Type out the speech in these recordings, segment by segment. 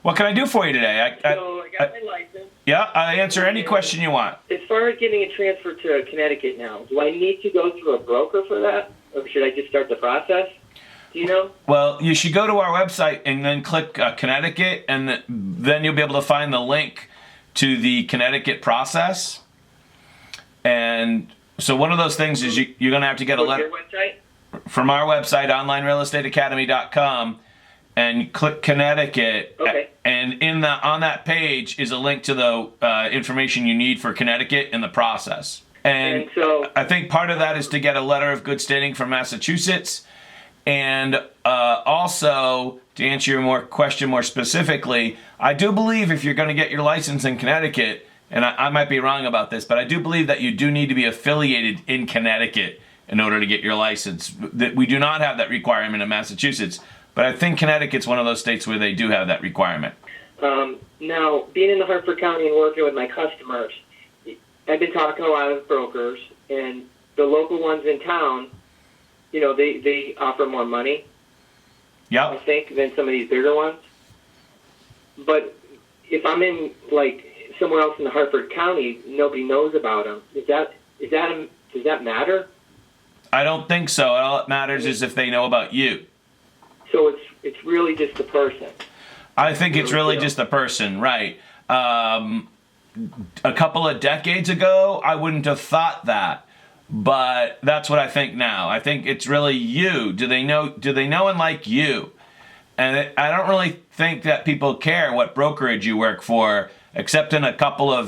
What can I do for you today? So I got my license. Yeah, I answer any question you want. As far as getting a transfer to Connecticut now, do I need to go through a broker for that? Or should I just start the process? Do you know? Well, you should go to our website and then click Connecticut, and then you'll be able to find the link to the Connecticut process. And so one of those things is you're going to have to get a letter Your website? from our website, onlinerealestateacademy.com, and click Connecticut. Okay. And on that page is a link to the information you need for Connecticut and the process. And so I think part of that is to get a letter of good standing from Massachusetts. And also, to answer your question more specifically, I do believe if you're going to get your license in Connecticut, and I might be wrong about this, but I do believe that you do need to be affiliated in Connecticut in order to get your license. We do not have that requirement in Massachusetts, but I think Connecticut's one of those states where they do have that requirement. Now, being in the Hartford County and working with my customers, I've been talking to a lot of brokers, and the local ones in town, you know, they offer more money, I Yep. think, than some of these bigger ones. But if I'm in, like, somewhere else in the Hartford County, nobody knows about them. Does that matter? I don't think so. All that matters is if they know about you. So it's really just the person. I think it's really just the person, right. A couple of decades ago, I wouldn't have thought that. But that's what I think now. I think it's really you. Do they know and like you? And I don't really think that people care what brokerage you work for, except in a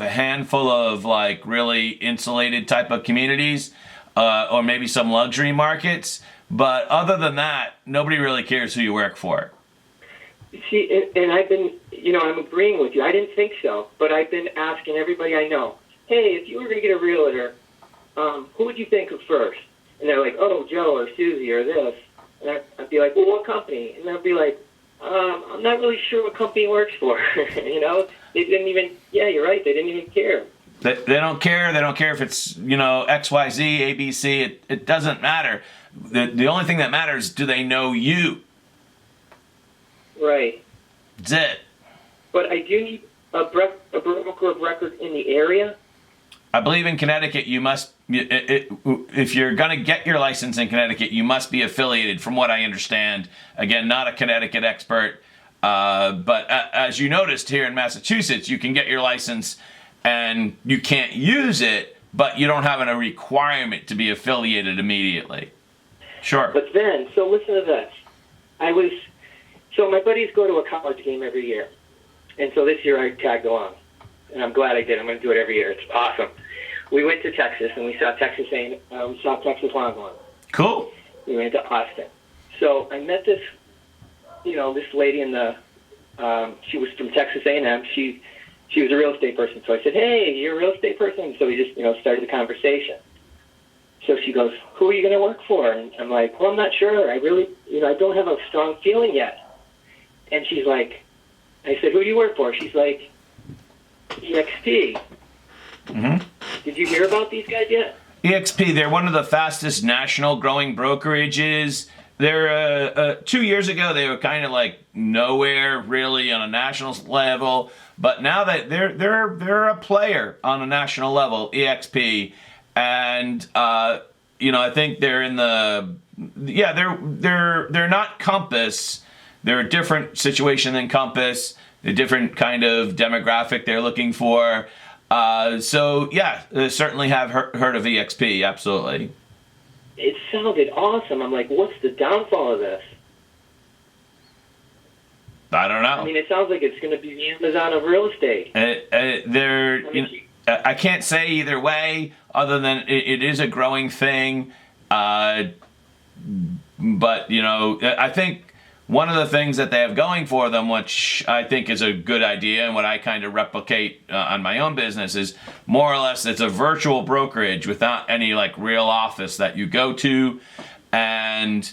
handful of like really insulated type of communities, or maybe some luxury markets. But other than that, nobody really cares who you work for. See, and I've been, you know, I'm agreeing with you. I didn't think so, but I've been asking everybody I know, hey, if you were going to get a realtor, who would you think of first? And they're like, oh, Joe or Susie or this. And I'd be like, well, what company? And they'll be like, I'm not really sure what company he works for. You know, they didn't even, yeah, you're right, they didn't even care. They don't care. They don't care if it's, you know, XYZ, ABC. It doesn't matter. The only thing that matters, do they know you? Right. That's it. But I do need a broker of record in the area. I believe in Connecticut, you must, if you're going to get your license in Connecticut, you must be affiliated, from what I understand. Again, not a Connecticut expert, but as you noticed here in Massachusetts, you can get your license and you can't use it, but you don't have a requirement to be affiliated immediately. Sure. But then, so listen to this. So my buddies go to a college game every year. And so this year I tagged along. And I'm glad I did. I'm going to do it every year. It's awesome. We went to Texas and we saw Texas Longhorn. Cool. We went to Austin. So I met this, you know, this lady in the, she was from Texas A&M. She was a real estate person. So I said, hey, you're a real estate person? So we just, you know, started the conversation. So she goes, who are you going to work for? And I'm like, well, I'm not sure. I really, you know, I don't have a strong feeling yet. And she's like, I said, who do you work for? She's like, EXP. Mm-hmm. Did you hear about these guys yet? EXP, they're one of the fastest national growing brokerages. They're 2 years ago they were kind of like nowhere really on a national level, but now that they're a player on a national level, EXP, and you know, I think they're in the they're not Compass. They're a different situation than Compass. A different kind of demographic they're looking for. So yeah, certainly have heard of EXP, absolutely. It sounded awesome. I'm like, what's the downfall of this? I don't know. I mean, it sounds like it's going to be the Amazon of real estate. I can't say either way, other than it is a growing thing. But you know, I think one of the things that they have going for them, which I think is a good idea and what I kind of replicate on my own business, is more or less it's a virtual brokerage without any like real office that you go to. And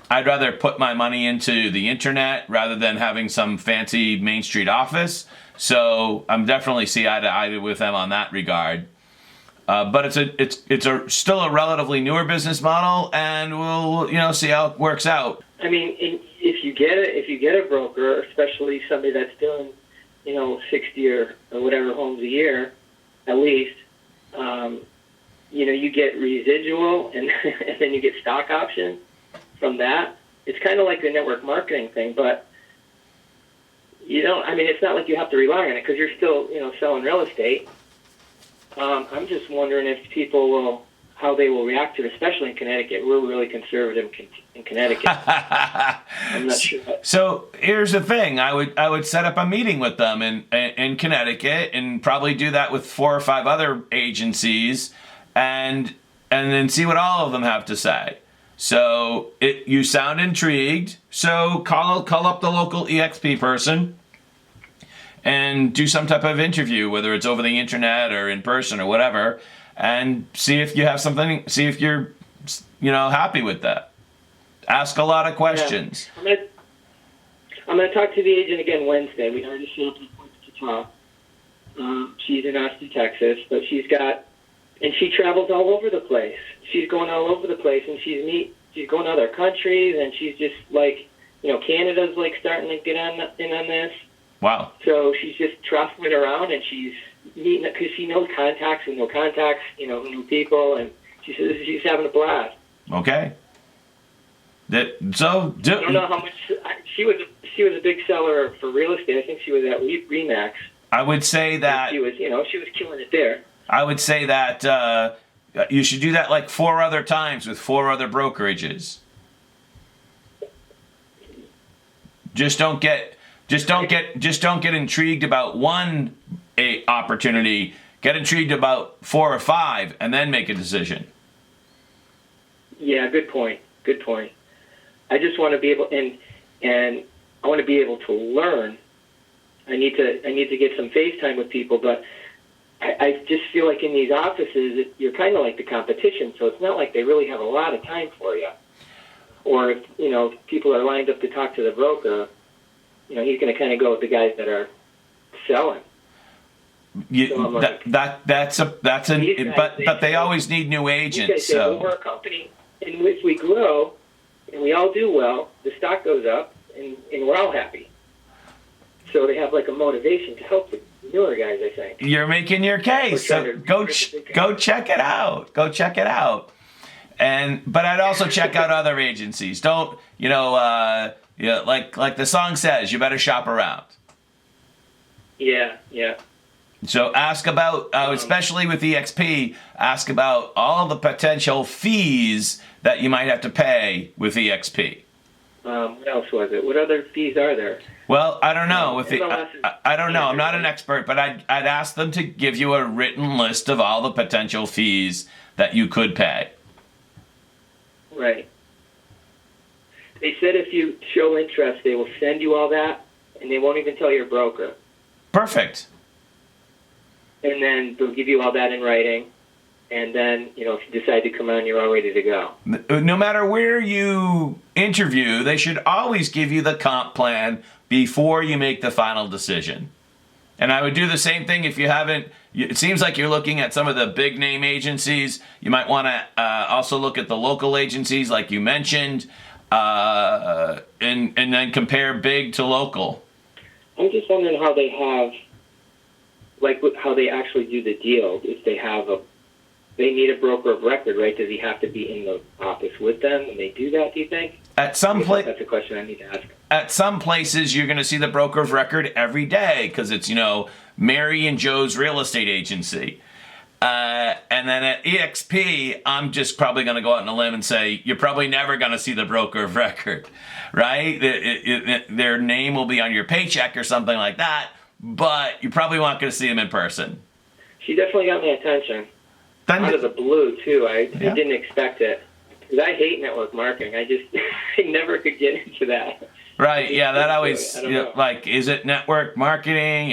I'd rather put my money into the internet rather than having some fancy Main Street office. So I'm definitely see eye to eye with them on that regard. But it's still a relatively newer business model, and we'll see how it works out. I mean, if you get a broker, especially somebody that's doing, 60 or whatever homes a year, at least, you get residual and, and then you get stock option from that. It's kind of like the network marketing thing, but it's not like you have to rely on it because you're still, selling real estate. I'm just wondering if people how they will react to it, especially in Connecticut. We're really conservative in Connecticut. I'm not sure. So here's the thing: I would set up a meeting with them in Connecticut, and probably do that with 4 or 5 other agencies, and then see what all of them have to say. So you sound intrigued. So call up the local EXP person and do some type of interview, whether it's over the internet or in person or whatever, and see if you have something. See if you're, happy with that. Ask a lot of questions. Yeah. I'm gonna talk to the agent again Wednesday. We already set up an appointment to talk. She's in Austin, Texas, but she travels all over the place. She's going all over the place, and she's going to other countries, and she's just like, Canada's like starting to get in on this. Wow. So she's just traveling around, and she's meeting because she knows contacts and new people, and she says she's having a blast. Okay. I don't know how much she was a big seller for real estate. I think she was at Remax. I would say that she was killing it there. I would say that you should do that like 4 other times with 4 other brokerages. Just don't get intrigued about one opportunity. Get intrigued about 4 or 5, and then make a decision. Yeah, good point. Good point. I just want to be able and I want to be able to learn. I need to get some FaceTime with people, but I just feel like in these offices, you're kind of like the competition, so it's not like they really have a lot of time for you. Or if, people are lined up to talk to the broker, he's going to kind of go with the guys that are selling. But they always need new agents. So we're a company, and if we grow and we all do well, the stock goes up, and we're all happy. So they have like a motivation to help the newer guys, I think. You're making your case. So go check it out. Go check it out. But I'd also check out other agencies. Don't like the song says, you better shop around. Yeah. So ask about, especially with EXP, ask about all the potential fees that you might have to pay with EXP. What else was it? What other fees are there? Well, I don't know. I don't know. I'm not an expert, but I'd ask them to give you a written list of all the potential fees that you could pay. Right. They said if you show interest, they will send you all that, and they won't even tell your broker. Perfect. And then they'll give you all that in writing, and then, if you decide to come on, you're all ready to go. No matter where you interview, they should always give you the comp plan before you make the final decision. And I would do the same thing if you haven't. It seems like you're looking at some of the big name agencies. You might want to also look at the local agencies like you mentioned, and then compare big to local. I'm just wondering how they have, how they actually do the deal. If they need a broker of record, right? Does he have to be in the office with them when they do that, do you think? At some place, that's a question I need to ask. At some places, you're going to see the broker of record every day because it's, Mary and Joe's real estate agency. And then at EXP, I'm just probably going to go out on a limb and say, you're probably never going to see the broker of record, right? Their name will be on your paycheck or something like that, but you probably aren't going to see them in person. She definitely got my attention. Out of the blue, too. I didn't expect it. Because I hate network marketing. I never could get into that. Right, yeah, that always, is it network marketing?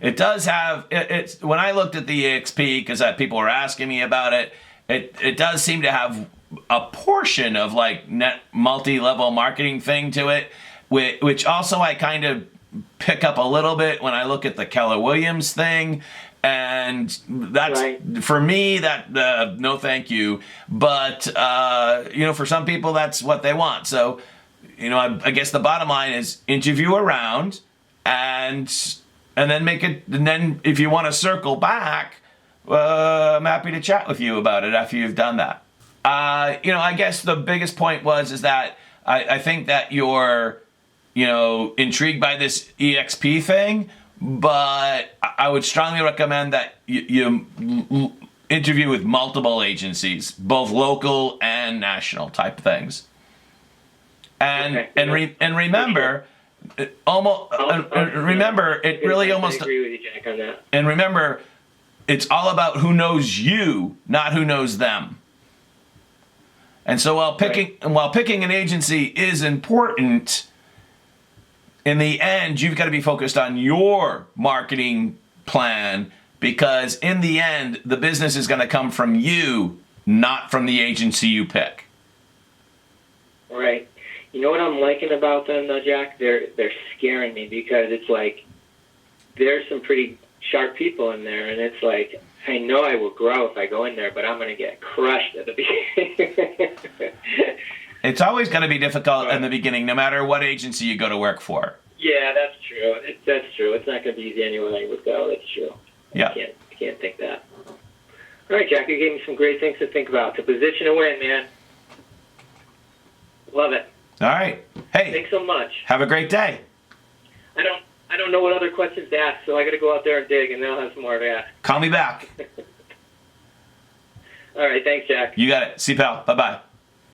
It does have, it's when I looked at the EXP, because people were asking me about it, it does seem to have a portion of multi-level marketing thing to it, which also I kind of pick up a little bit when I look at the Keller Williams thing. And that's, for me, no thank you. But, for some people, that's what they want. So I guess the bottom line is interview around, and then make it. And then if you want to circle back, I'm happy to chat with you about it after you've done that. I guess the biggest point is that I think that you're, intrigued by this EXP thing, but I would strongly recommend that you interview with multiple agencies, both local and national type things. And Okay. and remember, remember it really almost. I agree with you, Jack, on that. And remember, it's all about who knows you, not who knows them. And so while picking an agency is important, in the end, you've got to be focused on your marketing plan, because in the end, the business is going to come from you, not from the agency you pick. Right. You know what I'm liking about them, though, Jack? They're scaring me, because it's like there's some pretty sharp people in there, and it's like, I know I will grow if I go in there, but I'm going to get crushed at the beginning. It's always going to be difficult in the beginning, no matter what agency you go to work for. Yeah, that's true. That's true. It's not going to be easy anywhere I would go. That's true. Yeah. I can't think that. All right, Jack, you gave me some great things to think about. To position a win, man. Love it. All right. Hey. Thanks so much. Have a great day. I don't know what other questions to ask, so I got to go out there and dig, and then I'll have some more to ask. Call me back. All right, thanks, Jack. You got it. See you, pal. Bye-bye.